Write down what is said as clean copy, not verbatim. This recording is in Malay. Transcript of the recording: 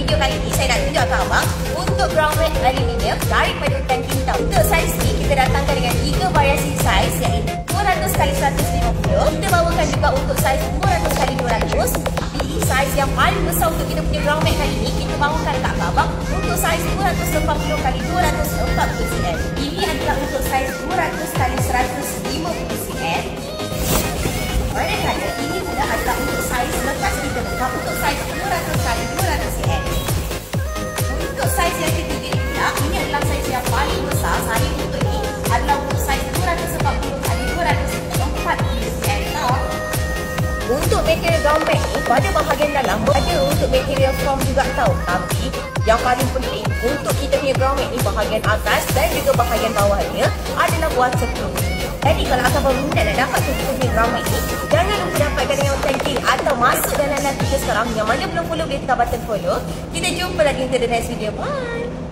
video kali ni saya nak tunjuk kat abang untuk ground mat aluminium daripada Hutan Kintau. Untuk saiz ni kita datangkan dengan 3 variasi saiz iaitu 200x150. Kita bawakan juga untuk saiz 200x200. Pilih saiz yang paling besar untuk kita punya ground mat kali ni. Kita bawakan kat abang untuk saiz 280x240 cm. Ini adalah untuk saiz 200x150 cm. Manakala ini pula adalah untuk saiz lepas kita buka untuk saiz 200x200 cm. Untuk saiz yang ketiga pula, ini adalah saiz yang paling besar. Saya untuk ini adalah untuk saiz 240x240 cm. Untuk material ground mat ni, pada bahagian dalam ada untuk material foam juga tau. Tapi yang paling penting untuk kita punya ground mat ni, bahagian atas dan juga bahagian bawahnya adalah waterproof. Jadi kalau abang minta nak dapat kita punya ground mat ni, jangan lupa dapatkan dengan thank atau masuk dalam live kita sekarang. Yang mana belum follow boleh tekan button follow. Kita jumpa lagi untuk the next video. Bye.